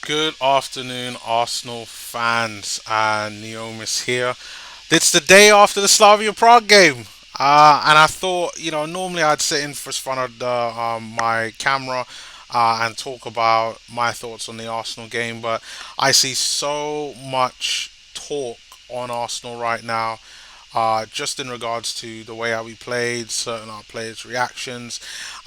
Good afternoon, Arsenal fans, and Neomis here. It's the day after the Slavia Prague game, and I thought, normally I'd sit in front of my camera and talk about my thoughts on the Arsenal game, but I see so much talk on Arsenal right now. Just in regards to the way how we played, certain our players' reactions,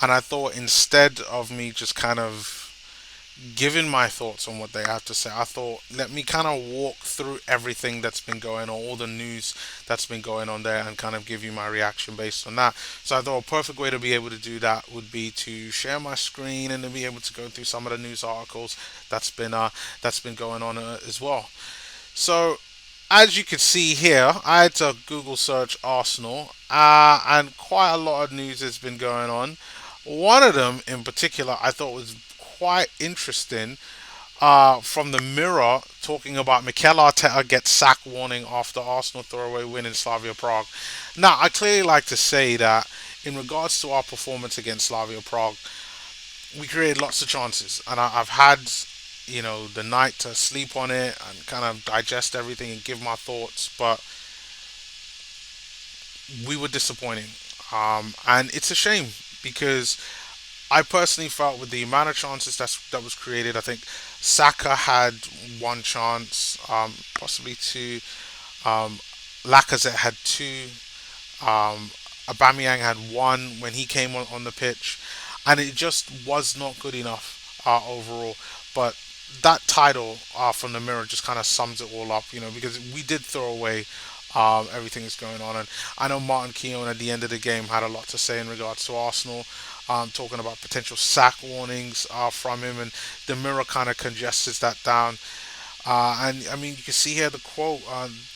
and I thought instead of me just kind of given my thoughts on what they have to say, I thought let me kind of walk through everything that's been going on, all the news that's been going on there, and kind of give you my reaction based on that. So I thought a perfect way to be able to do that would be to share my screen and to be able to go through some of the news articles that's been going on as well. So as you can see here, I had to Google search Arsenal, and quite a lot of news has been going on. One of them in particular I thought was quite interesting, from the Mirror, talking about Mikel Arteta gets sack warning after Arsenal throwaway win in Slavia Prague. Now, I clearly like to say that in regards to our performance against Slavia Prague, we created lots of chances, and I've had the night to sleep on it and kind of digest everything and give my thoughts, but we were disappointing, and it's a shame because I personally felt with the amount of chances that was created, I think Saka had one chance, possibly two. Um, Lacazette had two. Um, Aubameyang had one when he came on the pitch, and it just was not good enough overall. But that title from the Mirror just kind of sums it all up, because we did throw away everything that's going on. And I know Martin Keown at the end of the game had a lot to say in regards to Arsenal, talking about potential sack warnings from him, and the Mirror kind of congests that down. And I mean, you can see here the quote: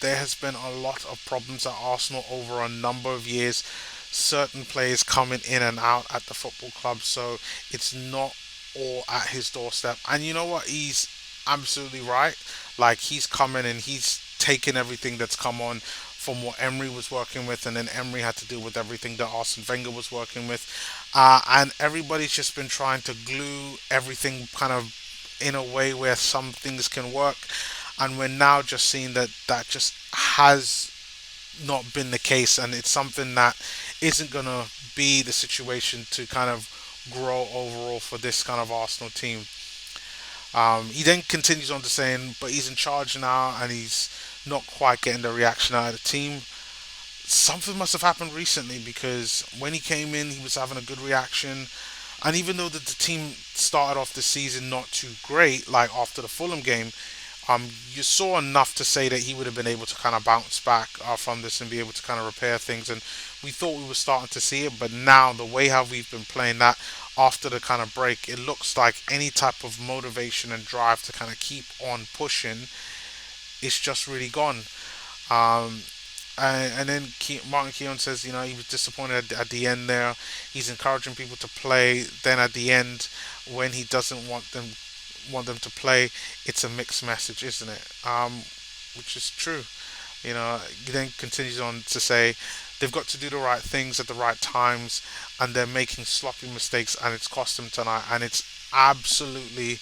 "There has been a lot of problems at Arsenal over a number of years. Certain players coming in and out at the football club, so it's not all at his doorstep." And you know what? He's absolutely right. Like, he's coming and he's taken everything that's come on from what Emery was working with, and then Emery had to deal with everything that Arsene Wenger was working with, and everybody's just been trying to glue everything kind of in a way where some things can work, and we're now just seeing that that just has not been the case, and it's something that isn't going to be the situation to kind of grow overall for this kind of Arsenal team. He then continues on to saying, but he's in charge now and he's not quite getting the reaction out of the team. Something must have happened recently, because when he came in, he was having a good reaction. And even though the team started off the season not too great, like after the Fulham game, you saw enough to say that he would have been able to kind of bounce back from this and be able to kind of repair things. And we thought we were starting to see it, but now the way how we've been playing that after the kind of break, it looks like any type of motivation and drive to kind of keep on pushing is just really gone. Um, and then Martin Keown says, he was disappointed at the end there. He's encouraging people to play. Then at the end, when he doesn't want them to play, it's a mixed message, isn't it? Which is true. He then continues on to say they've got to do the right things at the right times, and they're making sloppy mistakes, and it's cost them tonight, and it's absolutely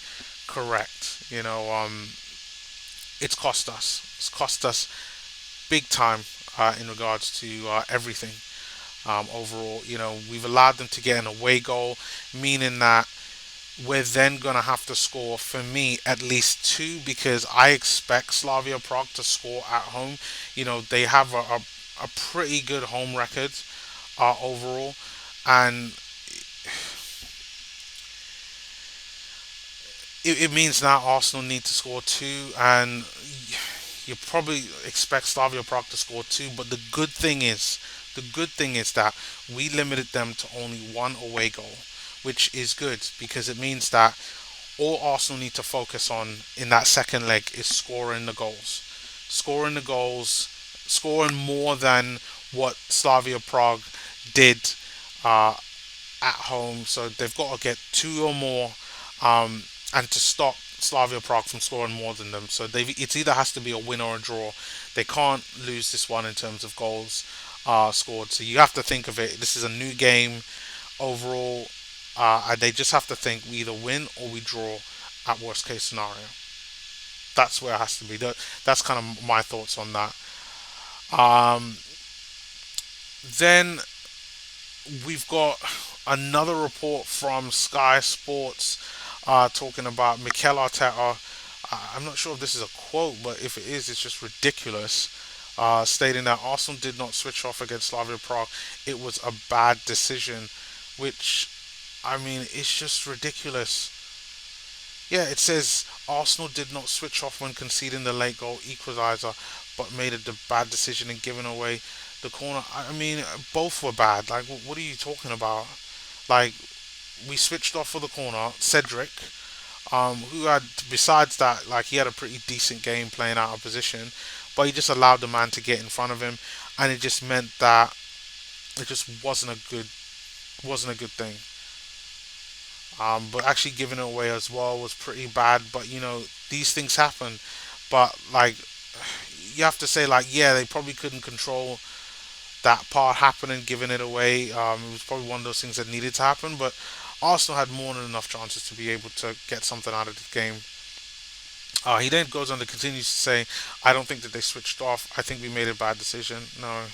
correct. It's cost us. It's cost us big time in regards to everything. Overall, we've allowed them to get an away goal, meaning that we're then going to have to score, for me, at least two, because I expect Slavia Prague to score at home. They have a pretty good home record overall, and it means now Arsenal need to score two, and you probably expect Slavia Prague to score two. But the good thing is that we limited them to only one away goal, which is good because it means that all Arsenal need to focus on in that second leg is scoring the goals, scoring more than what Slavia Prague did uh, at home. So they've got to get two or more, and to stop Slavia Prague from scoring more than them. So it either has to be a win or a draw. They can't lose this one in terms of goals scored. So you have to think of it. This is a new game overall, and they just have to think we either win or we draw. at worst case scenario. That's where it has to be. That's kind of my thoughts on that. Um, then we've got another report from Sky Sports talking about Mikel Arteta. I'm not sure if this is a quote, but if it is, it's just ridiculous. Stating that Arsenal did not switch off against Slavia Prague. It was a bad decision, which, I mean, it's just ridiculous. Yeah, it says Arsenal did not switch off when conceding the late goal equaliser, but made a bad decision in giving away the corner. I mean, both were bad. Like, what are you talking about? Like, we switched off for the corner. Cedric, who had, besides that, like, he had a pretty decent game playing out of position, but he just allowed the man to get in front of him, and it just meant that it just wasn't a good thing. But actually giving it away as well was pretty bad. But these things happen. But like, you have to say, like, yeah, they probably couldn't control that part happening, giving it away. It was probably one of those things that needed to happen. But Arsenal had more than enough chances to be able to get something out of the game. He then goes on to continues to say, I don't think that they switched off. I think we made a bad decision. No,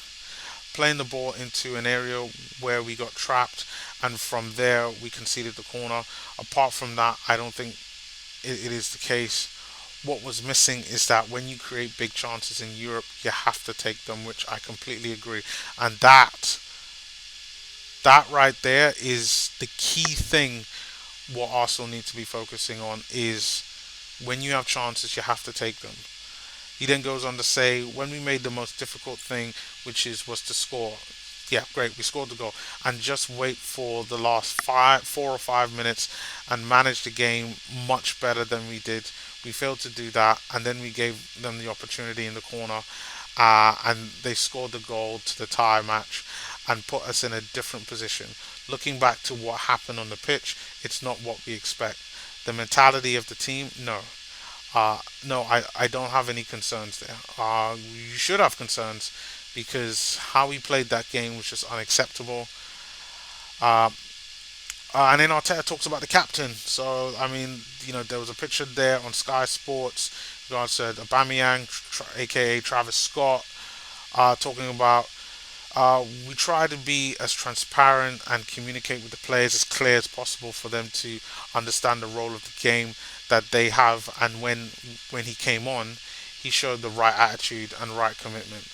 playing the ball into an area where we got trapped, and from there we conceded the corner. Apart from that, I don't think it is the case. What was missing is that when you create big chances in Europe, you have to take them, which I completely agree. And that right there is the key thing. What Arsenal need to be focusing on is when you have chances, you have to take them. He then goes on to say, when we made the most difficult thing, which was to score. Yeah, great, we scored the goal, and just wait for the last 4 or 5 minutes and manage the game much better than we did. We failed to do that, and then we gave them the opportunity in the corner, and they scored the goal to the tie match and put us in a different position. Looking back to what happened on the pitch, it's not what we expect. The mentality of the team, no. No, I don't have any concerns there. You should have concerns because how we played that game was just unacceptable. Uh, and then Arteta talks about the captain. So, I mean, there was a picture there on Sky Sports. God said Aubameyang, aka Travis Scott, talking about we try to be as transparent and communicate with the players as clear as possible for them to understand the role of the game that they have. And when he came on, he showed the right attitude and right commitment.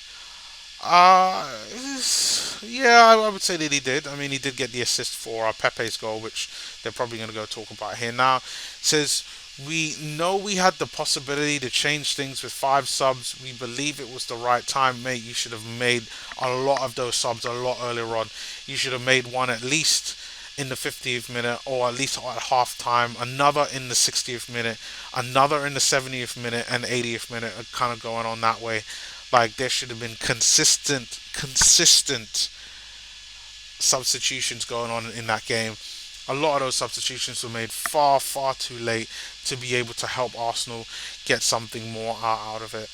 Yeah, I would say that he did. I mean, he did get the assist for Pepe's goal, which they're probably going to go talk about here now. It says, we know we had the possibility to change things with 5 subs. We believe it was the right time, mate. You should have made a lot of those subs a lot earlier on. You should have made one at least in the 50th minute, or at least at half time, another in the 60th minute, another in the 70th minute and 80th minute, kind of going on that way. Like, there should have been consistent substitutions going on in that game. A lot of those substitutions were made far, far too late to be able to help Arsenal get something more out of it.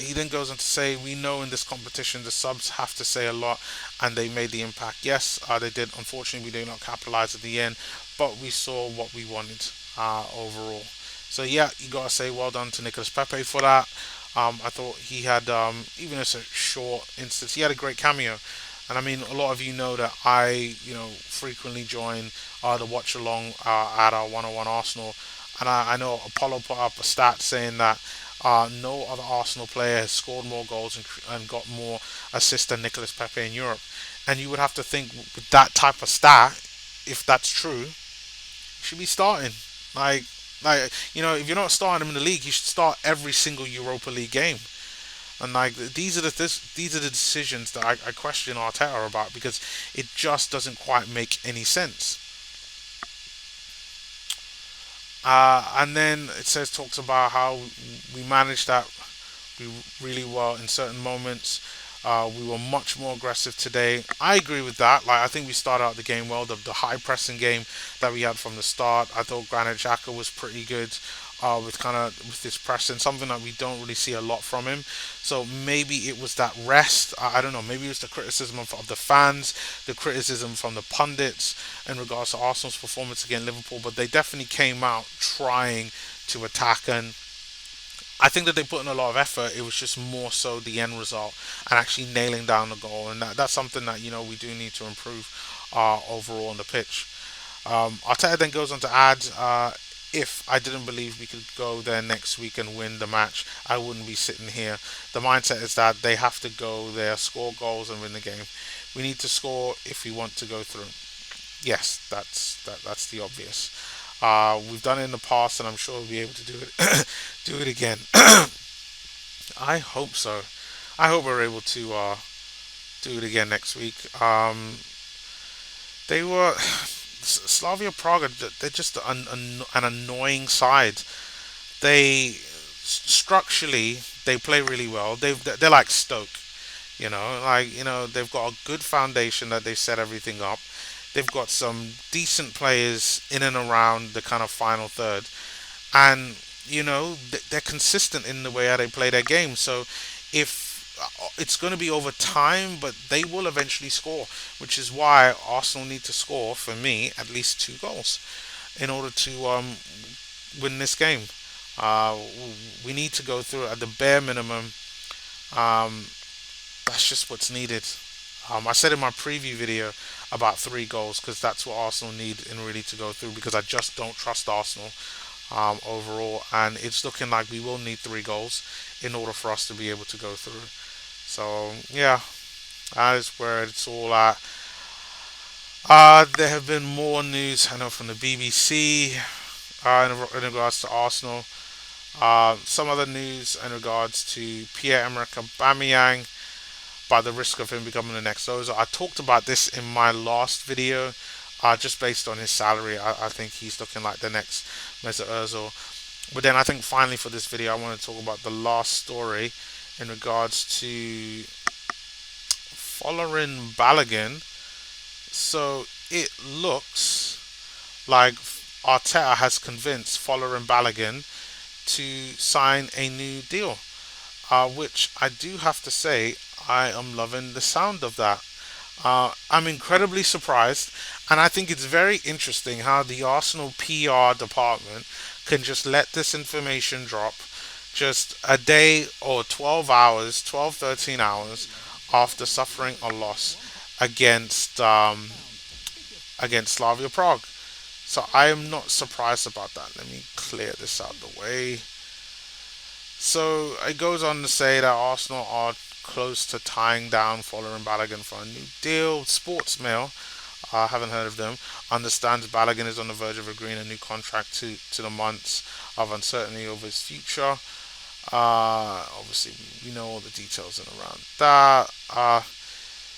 He then goes on to say, we know in this competition the subs have to say a lot, and they made the impact. Yes, they did. Unfortunately, we did not capitalize at the end, but we saw what we wanted overall. So yeah, you gotta say well done to Nicolas Pepe for that. I thought he had, even as a short instance, he had a great cameo. And I mean, a lot of you know that I, frequently join the watch along at our 101 Arsenal. And I know Apollo put up a stat saying that no other Arsenal player has scored more goals and got more assists than Nicolas Pepe in Europe. And you would have to think with that type of stat, if that's true, he should be starting. Like, if you're not starting him in the league, you should start every single Europa League game. And like, these are the decisions that I question Arteta about, because it just doesn't quite make any sense. And then it says, talks about how we managed that we really well in certain moments. We were much more aggressive today. I agree with that. Like I think we started out the game well. The high pressing game that we had from the start. I thought Granit Xhaka was pretty good. With this pressing, something that we don't really see a lot from him. So maybe it was that rest. I don't know. Maybe it was the criticism of the fans, the criticism from the pundits in regards to Arsenal's performance against Liverpool. But they definitely came out trying to attack, and I think that they put in a lot of effort. It was just more so the end result and actually nailing down the goal, and that's something that we do need to improve overall on the pitch. Arteta then goes on to add, if I didn't believe we could go there next week and win the match, I wouldn't be sitting here. The mindset is that they have to go there, score goals, and win the game. We need to score if we want to go through. Yes, that's the obvious. We've done it in the past, and I'm sure we'll be able to do it do it again. I hope so. I hope we're able to do it again next week. They were Slavia Prague. They're just an annoying side. They structurally they play really well. They're like Stoke. They've got a good foundation that they set everything up. They've got some decent players in and around the kind of final third, and they're consistent in the way how they play their game. So if it's going to be over time, but they will eventually score, which is why Arsenal need to score for me at least 2 goals in order to win this game. Uh, we need to go through at the bare minimum. Um, that's just what's needed. I said in my preview video about 3 goals because that's what Arsenal need in really to go through because I just don't trust Arsenal overall, and it's looking like we will need 3 goals in order for us to be able to go through. So yeah, that is where it's all at. There have been more news I know from the BBC in regards to Arsenal. Some other news in regards to Pierre-Emerick Aubameyang, by the risk of him becoming the next Ozil. I talked about this in my last video, just based on his salary. I think he's looking like the next Mesut Ozil. But then I think finally for this video, I want to talk about the last story in regards to Folarin Balogun. So it looks like Arteta has convinced Folarin Balogun to sign a new deal, which I do have to say I am loving the sound of that. I'm incredibly surprised, and I think it's very interesting how the Arsenal PR department can just let this information drop just a day or 12 hours, 12, 13 hours after suffering a loss against against Slavia Prague. So I am not surprised about that. Let me clear this out the way. So it goes on to say that Arsenal are close to tying down Folarin Balogun for a new deal. Sportsmail, I haven't heard of them, understands Balogun is on the verge of agreeing a new contract to the months of uncertainty over his future. Obviously, we know all the details in around that.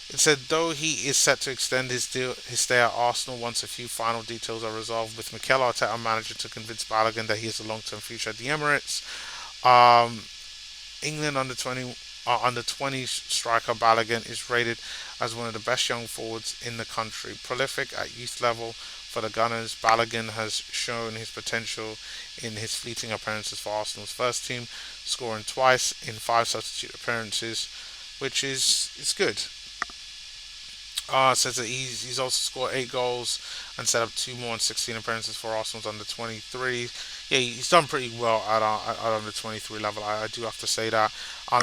It said though he is set to extend his stay at Arsenal once a few final details are resolved, with Mikel Arteta managing to convince Balogun that he has a long-term future at the Emirates. Um, England under 20 striker Balogun is rated as one of the best young forwards in the country. Prolific at youth level for the Gunners, Balogun has shown his potential in his fleeting appearances for Arsenal's first team, scoring twice in 5 substitute appearances, which is good. Says that he's also scored 8 goals and set up 2 more in 16 appearances for Arsenal's under 23. Yeah, he's done pretty well at under 23 level. I do have to say that.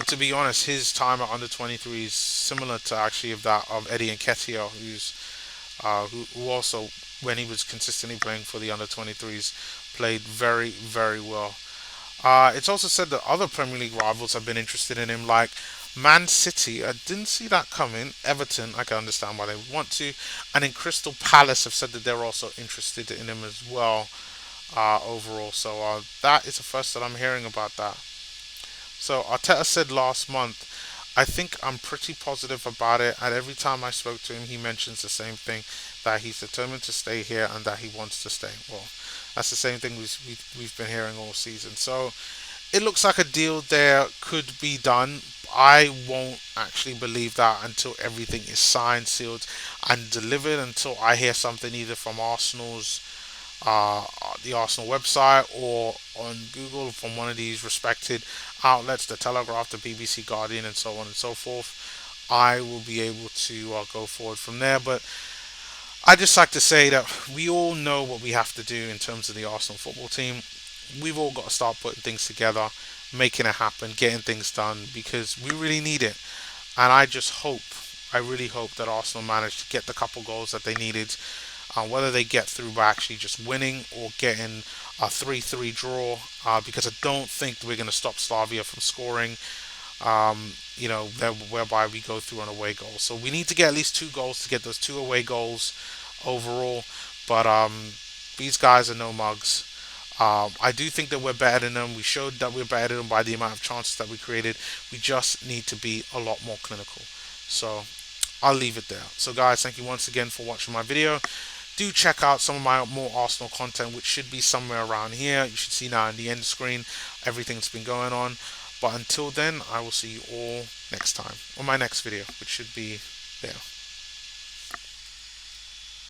To be honest, his time at under 23 is similar to actually of that of Eddie Nketiah, who also, when he was consistently playing for the under 23s, played very very well. It's also said that other Premier League rivals have been interested in him, like Man City. I didn't see that coming. Everton, I can understand why they would want to. And in Crystal Palace have said that they're also interested in him as well, overall. So that is the first that I'm hearing about that. So Arteta said last month, I think I'm pretty positive about it. And every time I spoke to him, he mentions the same thing, that he's determined to stay here and that he wants to stay. Well, that's the same thing we've been hearing all season. So it looks like a deal there could be done. I won't actually believe that until everything is signed, sealed, and delivered. Until I hear something either from uh, the Arsenal website or on Google from one of these respected outlets, the Telegraph, the BBC, Guardian, and so on and so forth. I will be able to go forward from there. But I just like to say that we all know what we have to do in terms of the Arsenal football team. We've all got to start putting things together, making it happen, getting things done because we really need it. And I really hope that Arsenal manage to get the couple goals that they needed. Whether they get through by actually just winning or getting a 3-3 draw, because I don't think we're going to stop Slavia from scoring. Whereby we go through an away goal. So we need to get at least 2 goals to get those 2 away goals overall. But these guys are no mugs. I do think that we're better than them. We showed that we're better than them by the amount of chances that we created. We just need to be a lot more clinical. So I'll leave it there. So guys, thank you once again for watching my video. Do check out some of my more Arsenal content, which should be somewhere around here. You should see now in the end screen everything that's been going on. But until then, I will see you all next time on my next video, which should be there.